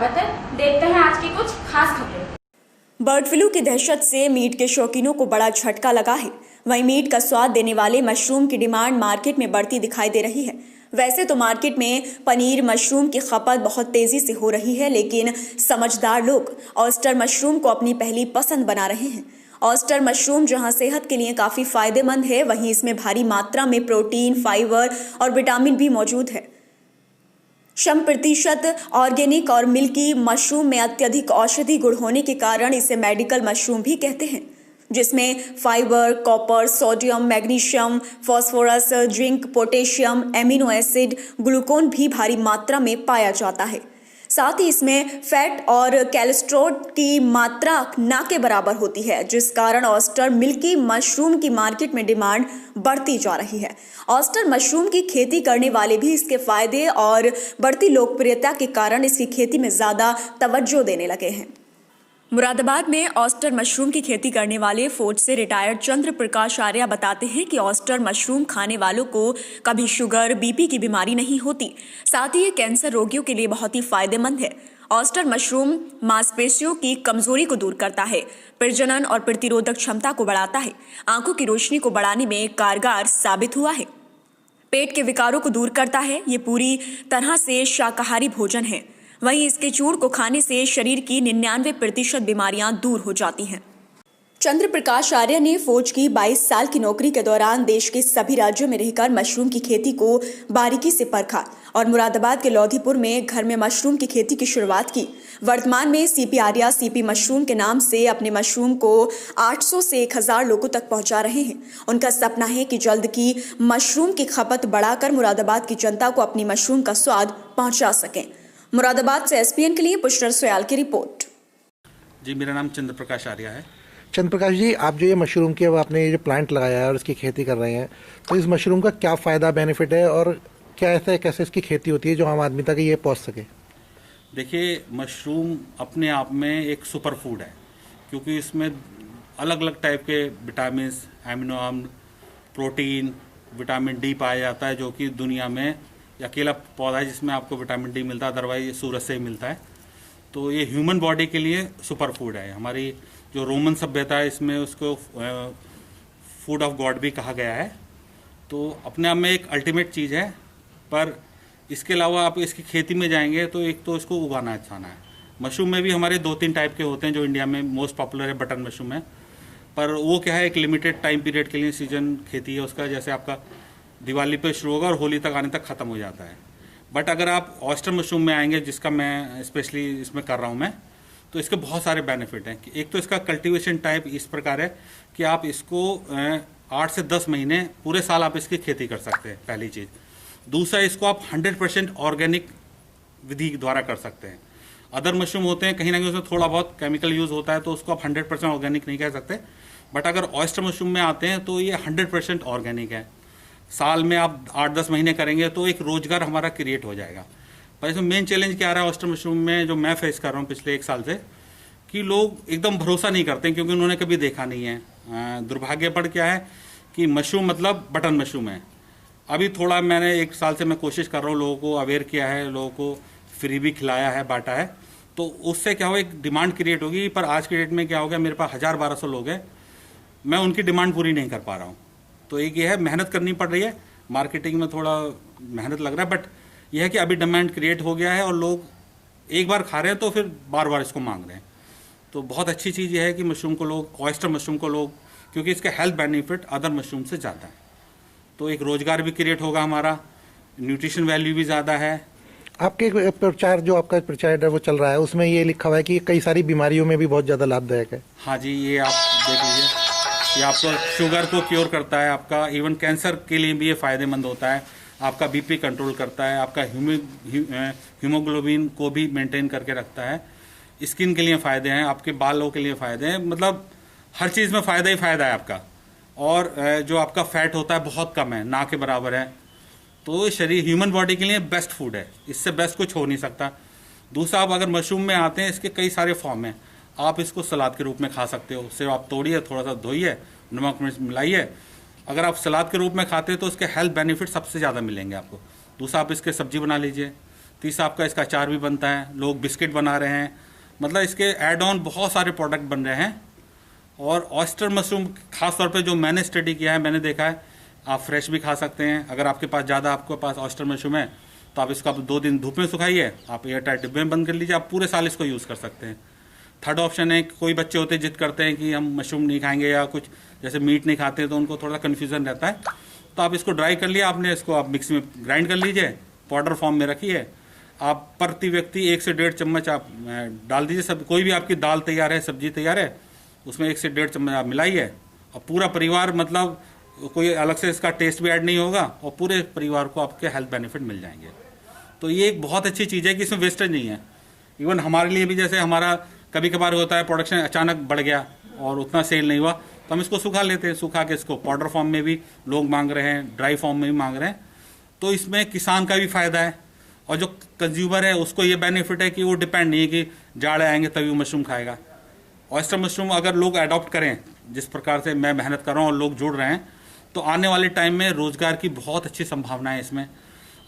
स्वागत है। देखते हैं आज की कुछ खास खबरें। बर्ड फ्लू की दहशत से मीट के शौकीनों को बड़ा झटका लगा है। वहीं मीट का स्वाद देने वाले मशरूम की डिमांड मार्केट में बढ़ती दिखाई दे रही है। वैसे तो मार्केट में पनीर मशरूम की खपत बहुत तेजी से हो रही है, लेकिन समझदार लोग ऑयस्टर मशरूम को अपनी पहली पसंद बना रहे हैं। ऑयस्टर मशरूम जहां सेहत के लिए काफी फायदेमंद है, वहीं इसमें भारी मात्रा में प्रोटीन, फाइबर और विटामिन भी मौजूद है। 100% ऑर्गेनिक और मिल्की मशरूम में अत्यधिक औषधि गुण होने के कारण इसे मेडिकल मशरूम भी कहते हैं, जिसमें fibre, copper, sodium, magnesium, phosphorus, zinc, potassium, amino acid, ग्लूकोन भी भारी मात्रा में पाया जाता है। साथ ही इसमें फैट और कोलेस्ट्रॉल की मात्रा ना के बराबर होती है, जिस कारण ऑयस्टर मिल्की मशरूम की मार्केट में डिमांड बढ़ती जा रही है। ऑयस्टर मशरूम की खेती करने वाले भी इसके फायदे और बढ़ती लोकप्रियता के कारण इसकी खेती में ज्यादा तवज्जो देने लगे हैं। मुरादाबाद में ऑयस्टर मशरूम की खेती करने वाले फौज से रिटायर्ड चंद्र प्रकाश आर्या बताते हैं कि ऑयस्टर मशरूम खाने वालों को कभी शुगर, बीपी की बीमारी नहीं होती। साथ ही ये कैंसर रोगियों के लिए बहुत ही फायदेमंद है। ऑयस्टर मशरूम मांसपेशियों की कमजोरी को दूर करता है, प्रजनन और प्रतिरोधक क्षमता को बढ़ाता है, आंखों की रोशनी को बढ़ाने में कारगर साबित हुआ है, पेट के विकारों को दूर करता है। ये पूरी तरह से शाकाहारी भोजन है। वहीं इसके चूर्ण को खाने से शरीर की 99% बीमारियां दूर हो जाती हैं। चंद्र प्रकाश आर्य ने फौज की 22 साल की नौकरी के दौरान देश के सभी राज्यों में रहकर मशरूम की खेती को बारीकी से परखा और मुरादाबाद के लोधीपुर में घर में मशरूम की खेती की शुरुआत की। वर्तमान में सीपी आर्या सीपी मशरूम के नाम से अपने मशरूम को 800 से 1000 लोगों तक पहुंचा रहे हैं। उनका सपना है कि जल्द की मशरूम की खपत बढ़ाकर मुरादाबाद की जनता को अपनी मशरूम का स्वाद पहुंचा सकें। मुरादाबाद से एसपीएन के लिए पुष्कर सोयाल की रिपोर्ट। जी, मेरा नाम चंद्र प्रकाश आर्या है। चंद्र प्रकाश जी, आप जो ये मशरूम की अब आपने ये जो प्लांट लगाया है और इसकी खेती कर रहे हैं, तो इस मशरूम का क्या फ़ायदा बेनिफिट है और क्या ऐसा कैसे इसकी खेती होती है जो आम आदमी तक ये पहुंच सके? देखिए, मशरूम अपने आप में एक सुपर फूड है, क्योंकि इसमें अलग अलग टाइप के विटामिन, एमिनो अम्ल, प्रोटीन, विटामिन डी पाया जाता है, जो कि दुनिया में अकेला पौधा है जिसमें आपको विटामिन डी मिलता है, अदरवाइज सूरज से ही मिलता है। तो ये ह्यूमन बॉडी के लिए सुपर फूड है। हमारी जो रोमन सभ्यता है, इसमें उसको फूड ऑफ गॉड भी कहा गया है। तो अपने आप में एक अल्टीमेट चीज़ है, पर इसके अलावा आप इसकी खेती में जाएंगे तो एक तो इसको उगाना आसान है। मशरूम में भी हमारे 2-3 टाइप के होते हैं। जो इंडिया में मोस्ट पॉपुलर है बटन मशरूम है, पर वो क्या है, एक लिमिटेड टाइम पीरियड के लिए सीजन खेती है उसका। जैसे आपका दिवाली पे शुरू होगा और होली तक आने तक ख़त्म हो जाता है। बट अगर आप ऑयस्टर मशरूम में आएंगे, जिसका मैं स्पेशली इसमें कर रहा हूँ मैं, तो इसके बहुत सारे बेनिफिट हैं। एक तो इसका कल्टीवेशन टाइप इस प्रकार है कि आप इसको 8 से 10 महीने पूरे साल आप इसकी खेती कर सकते हैं, पहली चीज़। दूसरा, इसको आप 100% ऑर्गेनिक विधि द्वारा कर सकते हैं। अदर मशरूम होते हैं, कहीं ना कहीं उसमें थोड़ा बहुत केमिकल यूज़ होता है, तो उसको आप 100% ऑर्गेनिक नहीं कह सकते। बट अगर ऑयस्टर मशरूम में आते हैं तो ये 100% ऑर्गेनिक है। साल में आप 8-10 महीने करेंगे तो एक रोजगार हमारा क्रिएट हो जाएगा। पर इसमें मेन चैलेंज क्या आ रहा है ऑयस्टर मशरूम में, जो मैं फेस कर रहा हूँ पिछले 1 साल से, कि लोग एकदम भरोसा नहीं करते क्योंकि उन्होंने कभी देखा नहीं है। दुर्भाग्यपूर्ण क्या है कि मशरूम मतलब बटन मशरूम है। अभी थोड़ा मैंने 1 साल से मैं कोशिश कर रहा हूँ, लोगों को अवेयर किया है, लोगों को फ्री भी खिलाया है, बांटा है, तो उससे क्या हो, एक डिमांड क्रिएट होगी। पर आज के डेट में क्या हो गया, मेरे पास 1000-1200 लोग हैं, मैं उनकी डिमांड पूरी नहीं कर पा रहा हूँ। तो एक ये है, मेहनत करनी पड़ रही है, मार्केटिंग में थोड़ा मेहनत लग रहा है। बट यह है कि अभी डिमांड क्रिएट हो गया है और लोग एक बार खा रहे हैं तो फिर बार बार इसको मांग रहे हैं। तो बहुत अच्छी चीज़ यह है कि मशरूम को लोग, ऑयस्टर मशरूम को लोग, क्योंकि इसका हेल्थ बेनिफिट अदर मशरूम से ज़्यादा है, तो एक रोजगार भी क्रिएट होगा हमारा, न्यूट्रिशन वैल्यू भी ज़्यादा है। आपके प्रचार, जो आपका प्रचार है वो चल रहा है, उसमें ये लिखा हुआ है कि कई सारी बीमारियों में भी बहुत ज़्यादा लाभदायक है। हाँ जी, ये आप देख लीजिए, ये आपको शुगर को क्योर करता है, आपका इवन कैंसर के लिए भी ये फ़ायदेमंद होता है, आपका बीपी कंट्रोल करता है, आपका हीमोग्लोबिन को भी मेंटेन करके रखता है, स्किन के लिए फ़ायदे हैं, आपके बालों के लिए फ़ायदे हैं, मतलब हर चीज़ में फ़ायदा ही फ़ायदा है आपका। और जो आपका फैट होता है बहुत कम है, ना के बराबर है। तो शरीर, ह्यूमन बॉडी के लिए बेस्ट फूड है, इससे बेस्ट कुछ हो नहीं सकता। दूसरा, आप अगर मशरूम में आते हैं, इसके कई सारे फॉर्म हैं। आप इसको सलाद के रूप में खा सकते हो, सिर्फ आप तोड़िए, थोड़ा सा धोइए, नमक मिर्च मिलाइए। अगर आप सलाद के रूप में खाते हैं तो इसके हेल्थ बेनिफिट सबसे ज़्यादा मिलेंगे आपको। दूसरा, आप इसके सब्जी बना लीजिए। तीसरा आपका इसका अचार भी बनता है, लोग बिस्किट बना रहे हैं, मतलब इसके एड ऑन बहुत सारे प्रोडक्ट बन रहे हैं। और ऑयस्टर मशरूम खास तौर पे जो मैंने स्टडी किया है, मैंने देखा है आप फ्रेश भी खा सकते हैं। अगर आपके पास ज़्यादा आपके पास ऑयस्टर मशरूम है तो आप इसको 2 दिन धूप में सुखाइए, आप एयर टाइट डिब्बे में बंद कर लीजिए, आप पूरे साल इसको यूज़ कर सकते हैं। थर्ड ऑप्शन है, कोई बच्चे होते हैं जिद करते हैं कि हम मशरूम नहीं खाएंगे या कुछ जैसे मीट नहीं खाते हैं, तो उनको थोड़ा कन्फ्यूज़न रहता है। तो आप इसको ड्राई कर लिया आपने, इसको आप मिक्सी में ग्राइंड कर लीजिए, पाउडर फॉर्म में रखिए। आप प्रति व्यक्ति 1 से 1.5 चम्मच आप डाल दीजिए। सब कोई भी आपकी दाल तैयार है, सब्जी तैयार है, उसमें 1 से 1.5 चम्मच आप मिलाइए और पूरा परिवार, मतलब कोई अलग से इसका टेस्ट भी ऐड नहीं होगा और पूरे परिवार को आपके हेल्थ बेनिफिट मिल जाएंगे। तो ये एक बहुत अच्छी चीज़ है कि इसमें वेस्टेज नहीं है। इवन हमारे लिए भी, जैसे हमारा कभी कभार होता है प्रोडक्शन अचानक बढ़ गया और उतना सेल नहीं हुआ, तो हम इसको सुखा लेते हैं। सुखा के इसको पाउडर फॉर्म में भी लोग मांग रहे हैं, ड्राई फॉर्म में भी मांग रहे हैं। तो इसमें किसान का भी फायदा है और जो कंज्यूमर है उसको ये बेनिफिट है कि वो डिपेंड नहीं है कि जाड़े आएंगे तभी वो मशरूम खाएगा। ऑयस्टर मशरूम अगर लोग अडॉप्ट करें, जिस प्रकार से मैं मेहनत कर रहा हूँ और लोग जुड़ रहे हैं, तो आने वाले टाइम में रोजगार की बहुत अच्छी संभावना है इसमें।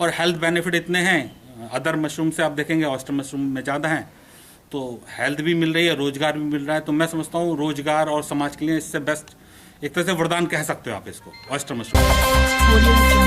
और हेल्थ बेनिफिट इतने हैं, अदर मशरूम से आप देखेंगे ऑयस्टर मशरूम में ज़्यादा हैं, तो हेल्थ भी मिल रही है, रोजगार भी मिल रहा है। तो मैं समझता हूँ रोजगार और समाज के लिए इससे बेस्ट एक तरह से वरदान कह सकते हो आप इसको, ऑयस्टर मशरूम।